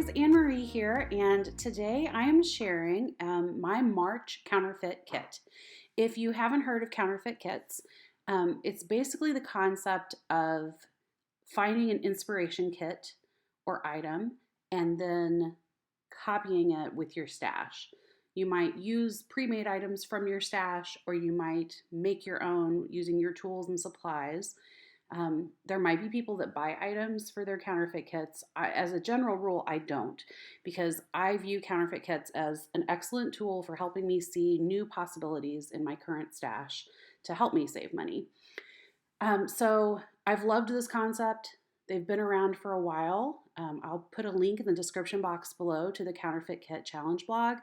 it's Anne-Marie here, and today I'm sharing my March Counterfeit Kit. If you haven't heard of Counterfeit Kits, it's basically the concept of finding an inspiration kit or item and then copying it with your stash. You might use pre-made items from your stash, or you might make your own using your tools and supplies. There might be people that buy items for their counterfeit kits. As a general rule, I don't, because I view counterfeit kits as an excellent tool for helping me see new possibilities in my current stash to help me save money. So I've loved this concept. They've been around for a while. I'll put a link in the description box below to the Counterfeit Kit Challenge Blog.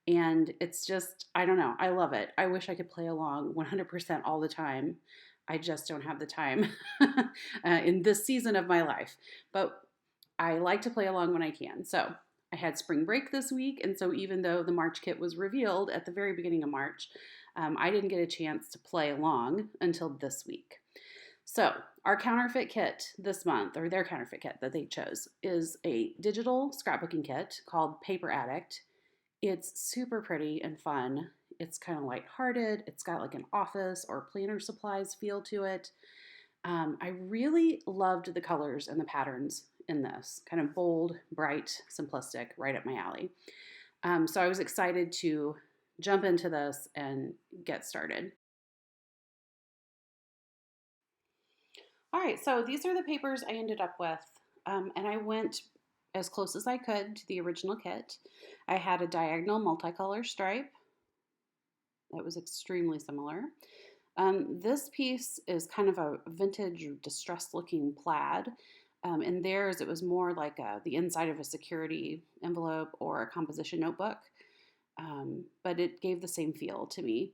And it's just, I don't know, I love it. I wish I could play along 100% all the time. I just don't have the time in this season of my life. But I like to play along when I can. So I had spring break this week. And so even though the March kit was revealed at the very beginning of March, I didn't get a chance to play along until this week. So our counterfeit kit this month, or their counterfeit kit that they chose, is a digital scrapbooking kit called Paper Addict. It's super pretty and fun. It's kind of lighthearted. It's got like an office or planner supplies feel to it. I really loved the colors and the patterns in this. Kind of bold, bright, simplistic, right up my alley. So I was excited to jump into this and get started. All right, so these are the papers I ended up with. And I went as close as I could to the original kit. I had a diagonal multicolor stripe that was extremely similar. This piece is kind of a vintage, distressed looking plaid. In theirs, it was more like the inside of a security envelope or a composition notebook, but it gave the same feel to me.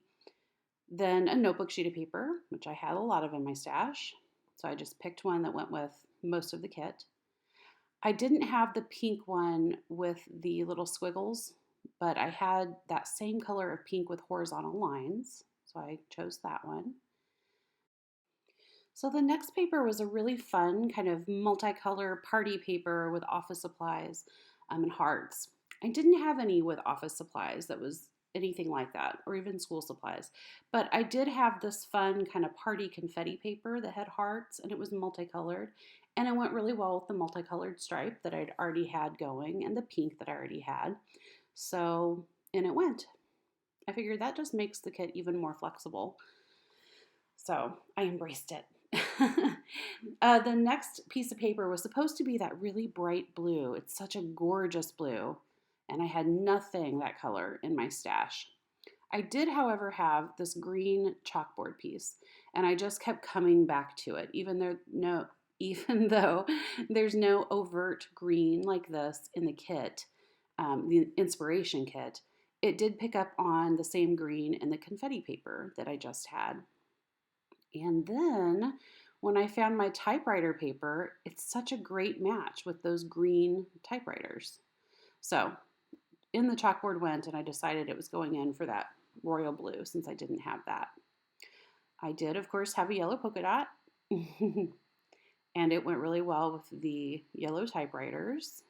Then a notebook sheet of paper, which I had a lot of in my stash, so I just picked one that went with most of the kit. I didn't have the pink one with the little squiggles, but I had that same color of pink with horizontal lines, so I chose that one. So the next paper was a really fun kind of multicolor party paper with office supplies and hearts. I didn't have any with office supplies that was anything like that, or even school supplies, but I did have this fun kind of party confetti paper that had hearts, and it was multicolored, and it went really well with the multicolored stripe that I'd already had going and the pink that I already had. So, and it went. I figured that just makes the kit even more flexible. So I embraced it. The next piece of paper was supposed to be that really bright blue. It's such a gorgeous blue, and I had nothing that color in my stash. I did, however, have this green chalkboard piece, and I just kept coming back to it, even though there's no overt green like this in the kit, the inspiration kit. It did pick up on the same green in the confetti paper that I just had. And then when I found my typewriter paper, it's such a great match with those green typewriters. So in the chalkboard went, and I decided it was going in for that royal blue since I didn't have that. I did, of course, have a yellow polka dot, and it went really well with the yellow typewriters.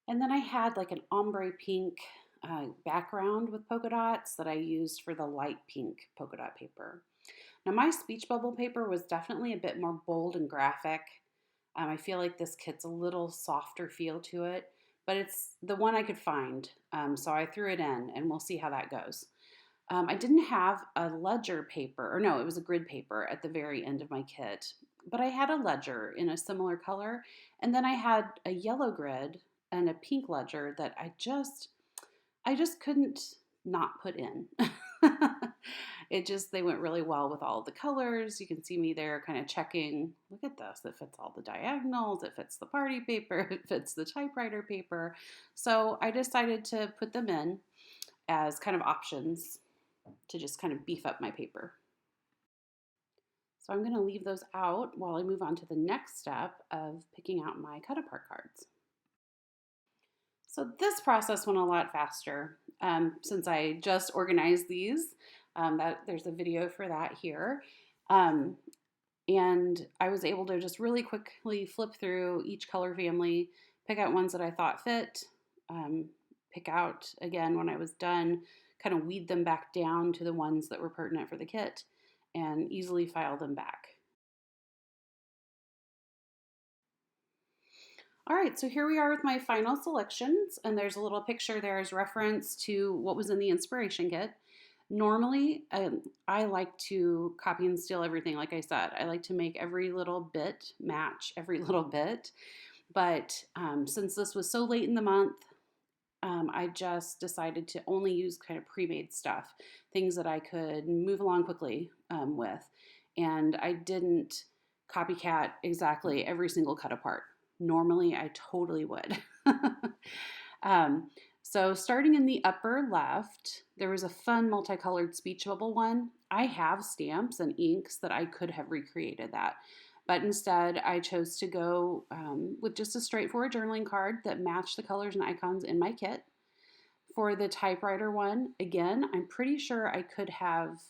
And then I had like an ombre pink background with polka dots that I used for the light pink polka dot paper. Now my speech bubble paper was definitely a bit more bold and graphic. I feel like this kit's a little softer feel to it, but it's the one I could find. So I threw it in, and we'll see how that goes. I didn't have a ledger paper, or no, it was a grid paper at the very end of my kit, but I had a ledger in a similar color, and then I had a yellow grid and a pink ledger that I just couldn't not put in. They went really well with all the colors. You can see me there kind of checking, look at this, it fits all the diagonals, it fits the party paper, it fits the typewriter paper. So I decided to put them in as kind of options to just kind of beef up my paper. So I'm going to leave those out while I move on to the next step of picking out my cut apart cards. So this process went a lot faster since I just organized these. There's a video for that here. And I was able to just really quickly flip through each color family, pick out ones that I thought fit, pick out, again, when I was done, kind of weed them back down to the ones that were pertinent for the kit, and easily file them back. All right, so here we are with my final selections, and there's a little picture there as reference to what was in the inspiration kit. Normally, I like to copy and steal everything, like I said. I like to make every little bit match every little bit. But since this was so late in the month, I just decided to only use kind of pre-made stuff, things that I could move along quickly with. And I didn't copycat exactly every single cut apart. Normally, I totally would. um, so starting in the upper left, there was a fun multicolored speech bubble one. I have stamps and inks that I could have recreated that. But instead, I chose to go with just a straightforward journaling card that matched the colors and icons in my kit. For the typewriter one, again, I'm pretty sure I could have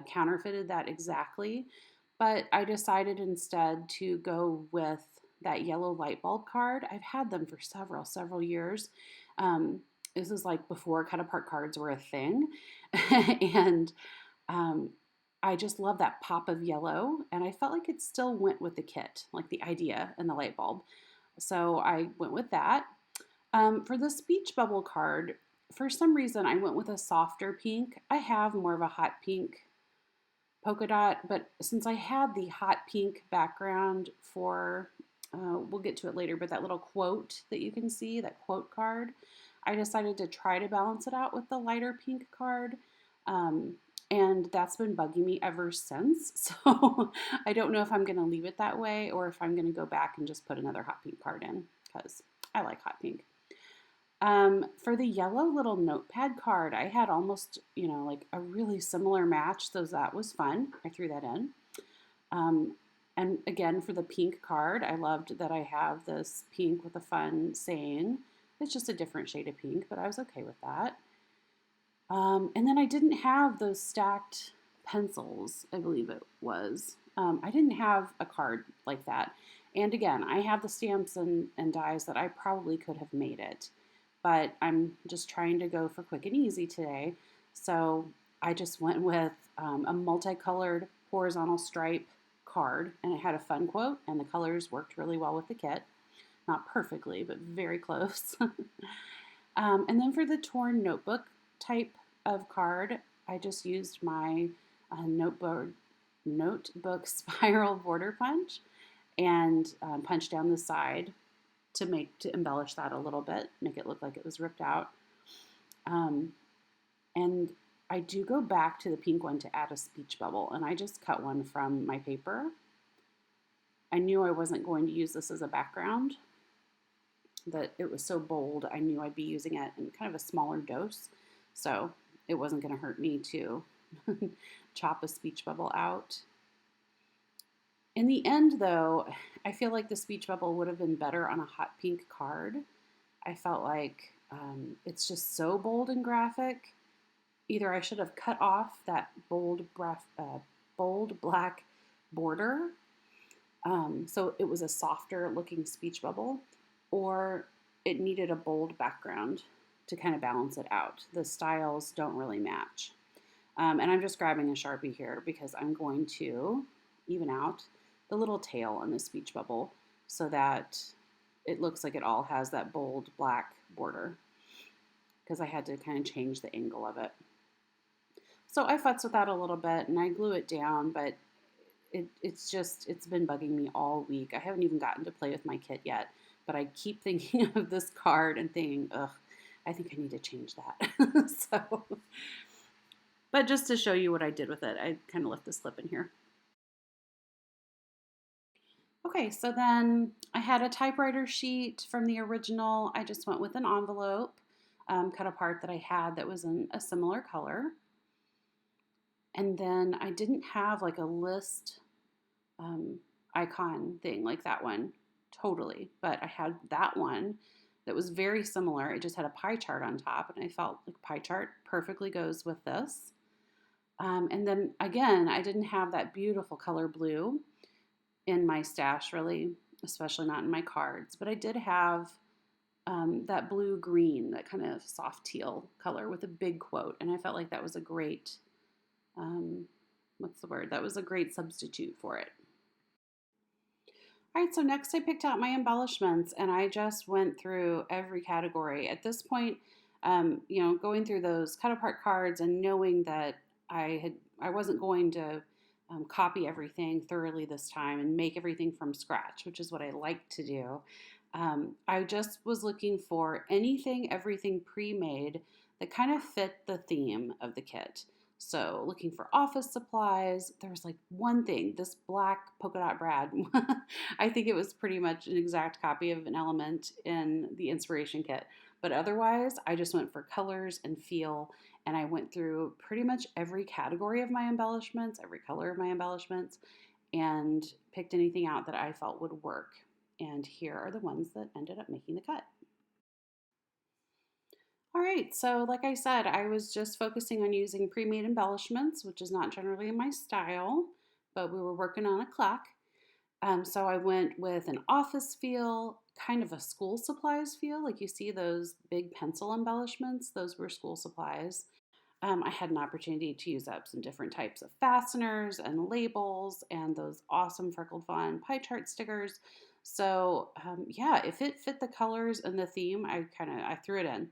counterfeited that exactly, but I decided instead to go with that yellow light bulb card. I've had them for several years. This is like before cut apart cards were a thing. And I just love that pop of yellow, and I felt like it still went with the kit, like the idea and the light bulb. So I went with that. For the speech bubble card, for some reason I went with a softer pink. I have more of a hot pink polka dot, but since I had the hot pink background for, we'll get to it later, but that little quote that you can see, that quote card, I decided to try to balance it out with the lighter pink card. And that's been bugging me ever since. So I don't know if I'm going to leave it that way or if I'm going to go back and just put another hot pink card in because I like hot pink. For the yellow little notepad card, I had almost, like a really similar match, so that was fun. I threw that in. And again, for the pink card, I loved that I have this pink with a fun saying. It's just a different shade of pink, but I was okay with that. And then I didn't have those stacked pencils, I believe it was. I didn't have a card like that. And again, I have the stamps and dies that I probably could have made it. But I'm just trying to go for quick and easy today. So I just went with a multicolored horizontal stripe card, and it had a fun quote, and the colors worked really well with the kit. Not perfectly, but very close. And then for the torn notebook type of card, I just used my notebook spiral border punch and punched down the side to embellish that a little bit, make it look like it was ripped out. And I do go back to the pink one to add a speech bubble, and I just cut one from my paper. I knew I wasn't going to use this as a background, that it was so bold, I knew I'd be using it in kind of a smaller dose, so it wasn't going to hurt me to chop a speech bubble out. In the end, though, I feel like the speech bubble would have been better on a hot pink card. I felt like it's just so bold and graphic. Either I should have cut off that bold black border, so it was a softer looking speech bubble, or it needed a bold background to kind of balance it out. The styles don't really match. And I'm just grabbing a Sharpie here because I'm going to even out the little tail on the speech bubble so that it looks like it all has that bold black border, because I had to kind of change the angle of it. So I futz with that a little bit and I glue it down, but it's been bugging me all week. I haven't even gotten to play with my kit yet, but I keep thinking of this card and thinking, ugh, I think I need to change that. But just to show you what I did with it, I kind of left this slip in here. Okay, so then I had a typewriter sheet from the original. I just went with an envelope, cut apart that I had that was in a similar color. And then I didn't have like a list icon thing like that one, totally. But I had that one that was very similar. It just had a pie chart on top, and I felt like pie chart perfectly goes with this. And then again, I didn't have that beautiful color blue in my stash really. especially not in my cards. But I did have that blue-green, that kind of soft teal color with a big quote, and I felt like that was a great, what's the word? That was a great substitute for it. All right, so next I picked out my embellishments and I just went through every category. At this point, going through those cut apart cards and knowing that I wasn't going to copy everything thoroughly this time and make everything from scratch, which is what I like to do. I just was looking for anything, everything pre-made that kind of fit the theme of the kit. So looking for office supplies, there was like one thing, this black polka dot brad. I think it was pretty much an exact copy of an element in the inspiration kit. But otherwise, I just went for colors and feel, and I went through pretty much every category of my embellishments, every color of my embellishments, and picked anything out that I felt would work. And here are the ones that ended up making the cut. All right, so like I said, I was just focusing on using pre-made embellishments, which is not generally my style, but we were working on a clock. So I went with an office feel, kind of a school supplies feel. Like you see those big pencil embellishments, those were school supplies. I had an opportunity to use up some different types of fasteners and labels and those awesome freckled fawn pie chart stickers. So yeah, if it fit the colors and the theme, I threw it in.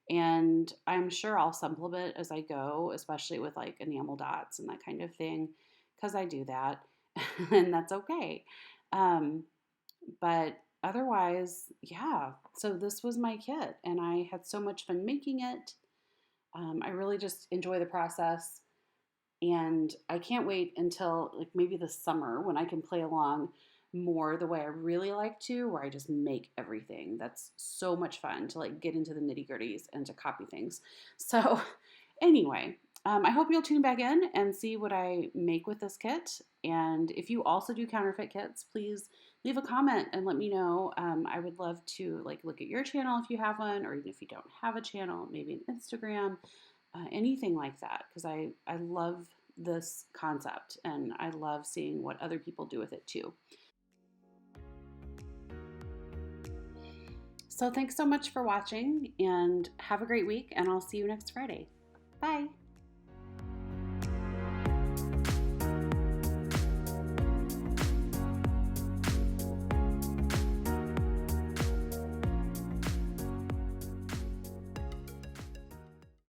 And I'm sure I'll supplement as I go, especially with like enamel dots and that kind of thing, because I do that, and that's okay. Um, but otherwise, yeah. So this was my kit, and I had so much fun making it. I really just enjoy the process, and I can't wait until like maybe the summer when I can play along more the way I really like to, where I just make everything. That's so much fun to like get into the nitty gritties and to copy things. So, anyway, I hope you'll tune back in and see what I make with this kit. And if you also do counterfeit kits, please leave a comment and let me know. I would love to like look at your channel if you have one, or even if you don't have a channel, maybe an Instagram, anything like that, because I love this concept and I love seeing what other people do with it too. So thanks so much for watching and have a great week, and I'll see you next Friday. Bye.